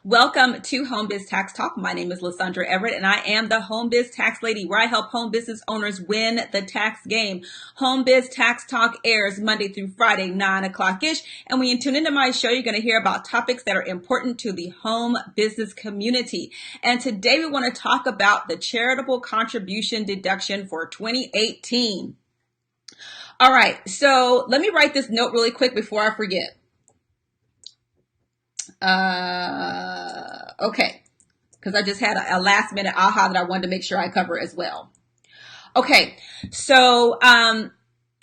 Welcome to Home Biz Tax Talk. My name is Lysandra Everett, and I am the Home Biz Tax Lady, where I help home business owners win the tax game. Home Biz Tax Talk airs Monday through Friday, 9 o'clock-ish. And when you tune into my show, you're going to hear about topics that are important to the home business community. And today we want to talk about the charitable contribution deduction for 2018. All right, so let me write this note really quick before I forget. Okay, because I just had a last minute aha that I wanted to make sure I cover as well. Okay, so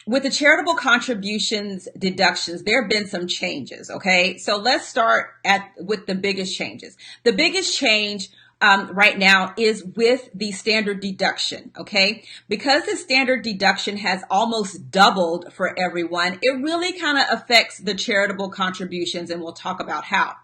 with the charitable contributions deductions, there have been some changes. Okay, so let's start with the biggest changes. The biggest change right now is with the standard deduction. Okay, because the standard deduction has almost doubled for everyone, it really kind of affects the charitable contributions, and we'll talk about how.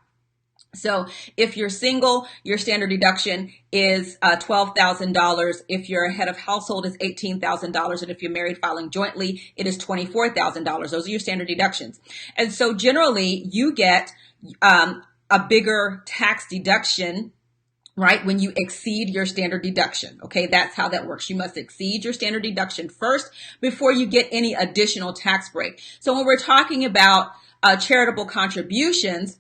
So if you're single, your standard deduction is $12,000. If your head of household is $18,000. And if you're married filing jointly, it is $24,000. Those are your standard deductions. And so generally you get a bigger tax deduction, right, when you exceed your standard deduction. Okay, that's how that works. You must exceed your standard deduction first before you get any additional tax break. So when we're talking about charitable contributions,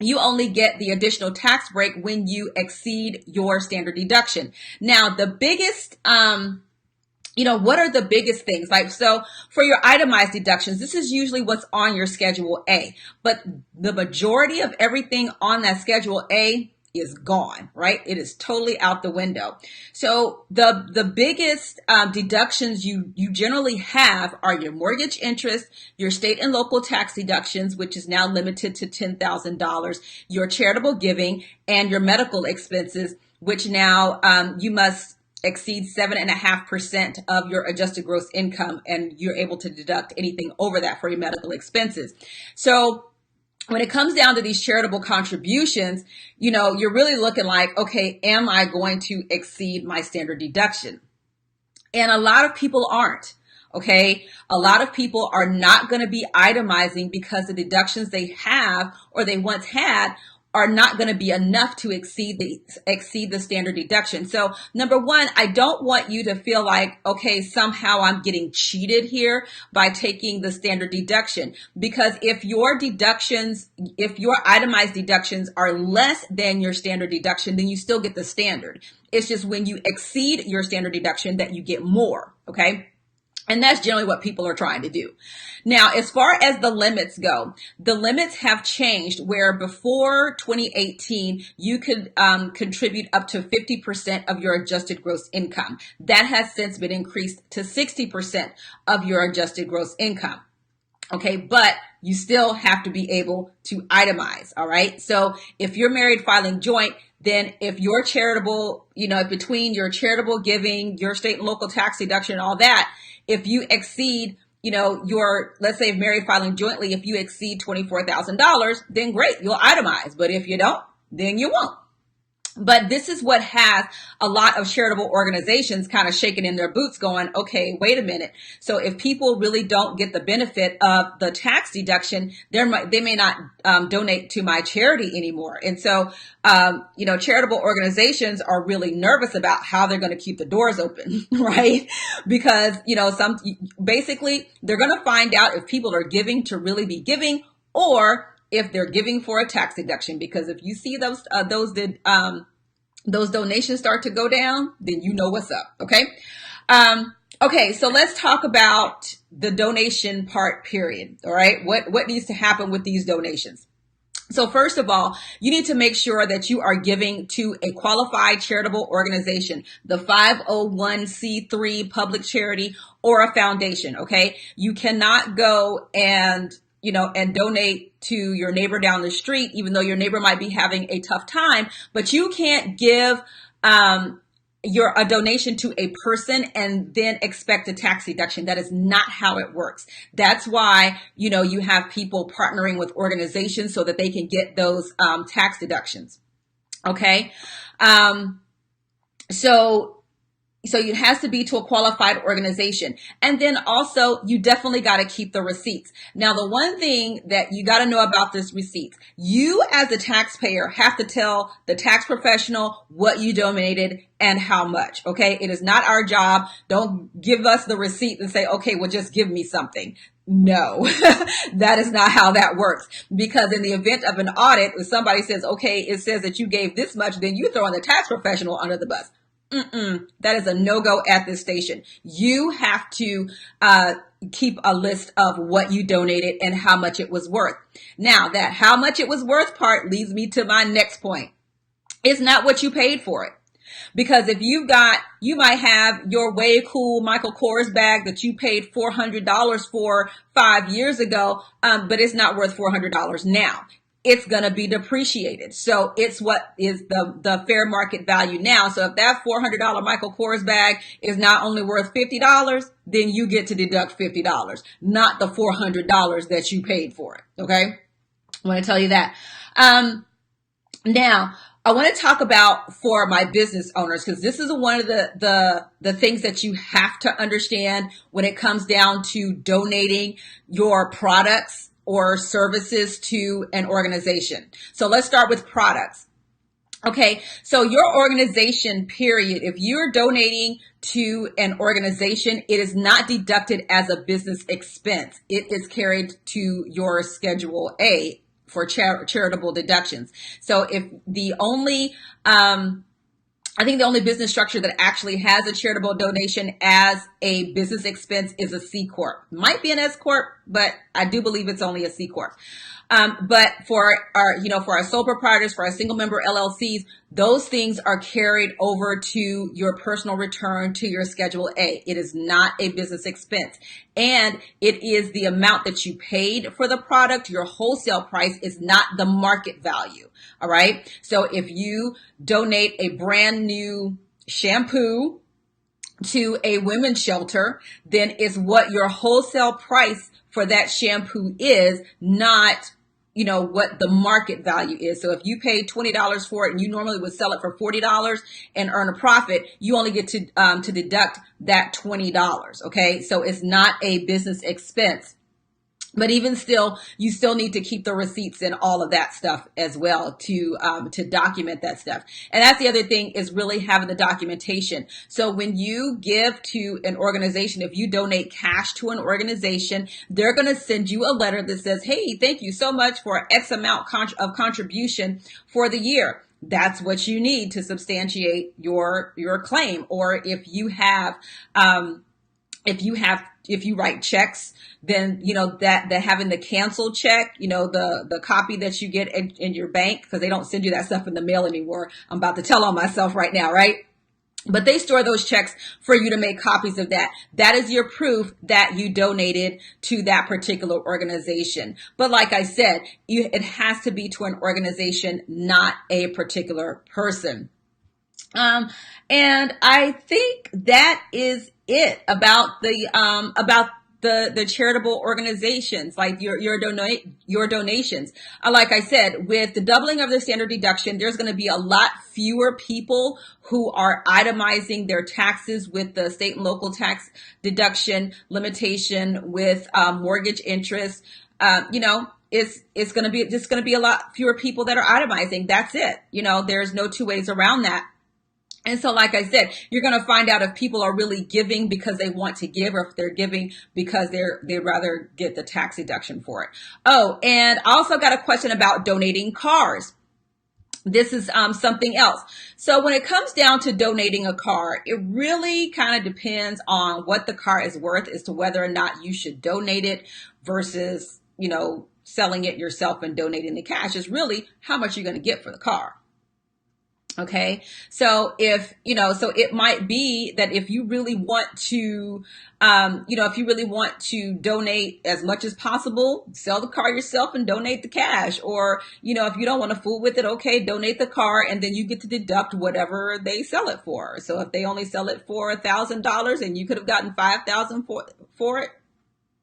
you only get the additional tax break when you exceed your standard deduction. Now, the biggest, what are the biggest things? Like, so for your itemized deductions, this is usually what's on your Schedule A, but the majority of everything on that Schedule A is gone, right? It is totally out the window. So the biggest deductions you generally have are your mortgage interest, your state and local tax deductions, which is now limited to $10,000, your charitable giving, and your medical expenses, which now you must exceed 7.5% of your adjusted gross income, and you're able to deduct anything over that for your medical expenses. So when it comes down to these charitable contributions, you're really looking like, okay, am I going to exceed my standard deduction? And a lot of people aren't. Okay. A lot of people are not going to be itemizing because the deductions they have or they once had are not going to be enough to exceed the standard deduction. So number one, I don't want you to feel like, okay, somehow I'm getting cheated here by taking the standard deduction, because if your itemized deductions are less than your standard deduction, then you still get the standard. It's just when you exceed your standard deduction that you get more. Okay. And that's generally what people are trying to do. Now, as far as the limits go, the limits have changed, where before 2018, you could contribute up to 50% of your adjusted gross income. That has since been increased to 60% of your adjusted gross income. Okay, but you still have to be able to itemize. All right. So if you're married filing joint, then if your charitable, between your charitable giving, your state and local tax deduction, and all that, if you exceed, let's say if married filing jointly, if you exceed $24,000, then great, you'll itemize. But if you don't, then you won't. But this is what has a lot of charitable organizations kind of shaking in their boots going, okay, wait a minute. So if people really don't get the benefit of the tax deduction, they may not donate to my charity anymore. And so, charitable organizations are really nervous about how they're going to keep the doors open, right? Because, basically they're going to find out if people are giving to really be giving, or if they're giving for a tax deduction. Because if you see those donations start to go down, then you know what's up. Okay. Okay. So let's talk about the donation part, period. All right. What needs to happen with these donations? So first of all, you need to make sure that you are giving to a qualified charitable organization, the 501c3 public charity, or a foundation. Okay. You cannot go and donate to your neighbor down the street, even though your neighbor might be having a tough time, but you can't give a donation to a person and then expect a tax deduction. That is not how it works. That's why, you have people partnering with organizations so that they can get those tax deductions. Okay. So So it has to be to a qualified organization. And then also you definitely got to keep the receipts. Now, the one thing that you got to know about this receipts, you as a taxpayer have to tell the tax professional what you donated and how much. Okay. It is not our job. Don't give us the receipt and say, okay, well, just give me something. No, that is not how that works. Because in the event of an audit, if somebody says, okay, it says that you gave this much, then you throw in the tax professional under the bus. That is a no-go at this station. You have to keep a list of what you donated and how much it was worth. Now, that how much it was worth part leads me to my next point. It's not what you paid for it. Because if you might have your way cool Michael Kors bag that you paid $400 for 5 years ago, but it's not worth $400 now. It's going to be depreciated. So it's what is the fair market value now. So if that $400 Michael Kors bag is not only worth $50, then you get to deduct $50, not the $400 that you paid for it. Okay. I want to tell you that. Now, I want to talk about for my business owners, because this is one of the things that you have to understand when it comes down to donating your products or services to an organization. So let's start with products. Okay, so your organization, period, if you're donating to an organization, it is not deducted as a business expense. It is carried to your Schedule A for charitable deductions. So if the only, I think the only business structure that actually has a charitable donation as a business expense is a C Corp. Might be an S Corp, but I do believe it's only a C Corp. But for our sole proprietors, for our single member LLCs, those things are carried over to your personal return to your Schedule A. It is not a business expense. And it is the amount that you paid for the product. Your wholesale price is not the market value. All right. So if you donate a brand new shampoo to a women's shelter, then it's what your wholesale price for that shampoo is, not what the market value is. So if you paid $20 for it and you normally would sell it for $40 and earn a profit, you only get to deduct that $20. Okay. So it's not a business expense. But even still, you still need to keep the receipts and all of that stuff as well to document that stuff. And that's the other thing, is really having the documentation. So when you give to an organization, if you donate cash to an organization, they're going to send you a letter that says, hey, thank you so much for X amount of contribution for the year. That's what you need to substantiate your claim. Or if you write checks, then, that having the canceled check, the copy that you get in your bank, because they don't send you that stuff in the mail anymore. I'm about to tell on myself right now, right? But they store those checks for you to make copies of that. That is your proof that you donated to that particular organization. But like I said, it has to be to an organization, not a particular person. And I think that is it about the charitable organizations, like your donations. Like I said, with the doubling of the standard deduction, there's going to be a lot fewer people who are itemizing their taxes with the state and local tax deduction limitation, with mortgage interest. It's going to be a lot fewer people that are itemizing. That's it. There's no two ways around that. And so, like I said, you're going to find out if people are really giving because they want to give, or if they're giving because they'd rather get the tax deduction for it. Oh, and I also got a question about donating cars. This is something else. So when it comes down to donating a car, it really kind of depends on what the car is worth as to whether or not you should donate it versus, selling it yourself and donating the cash. Is really how much you're going to get for the car. Okay. So so it might be that if you really want to, donate as much as possible, sell the car yourself and donate the cash. Or, if you don't want to fool with it, okay, donate the car and then you get to deduct whatever they sell it for. So if they only sell it for $1,000 and you could have gotten $5,000 for it,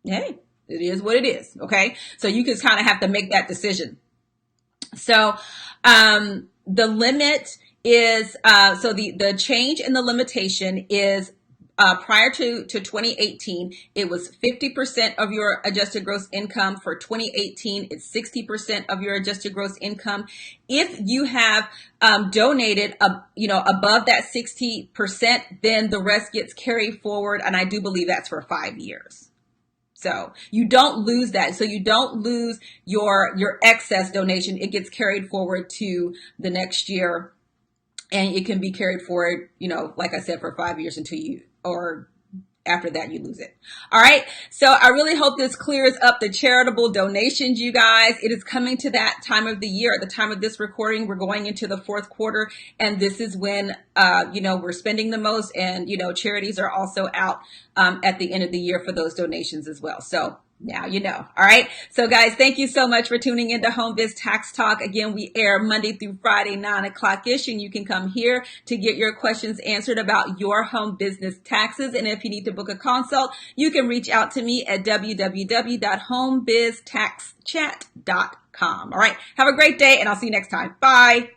hey, it is what it is. Okay. So you just kind of have to make that decision. So, the limit is, so the change in the limitation is prior to 2018, it was 50% of your adjusted gross income. For 2018, it's 60% of your adjusted gross income. If you have donated, above that 60%, then the rest gets carried forward, and I do believe that's for 5 years. So you don't lose that. So you don't lose your excess donation. It gets carried forward to the next year, and it can be carried forward, like I said, for 5 years until or after that you lose it. All right. So I really hope this clears up the charitable donations, you guys. It is coming to that time of the year. At the time of this recording, we're going into the fourth quarter, and this is when, we're spending the most, and, charities are also out at the end of the year for those donations as well. So now you know. All right. So guys, thank you so much for tuning into Home Biz Tax Talk. Again, we air Monday through Friday, 9:00-ish, and you can come here to get your questions answered about your home business taxes. And if you need to book a consult, you can reach out to me at www.homebiztaxchat.com. All right. Have a great day, and I'll see you next time. Bye.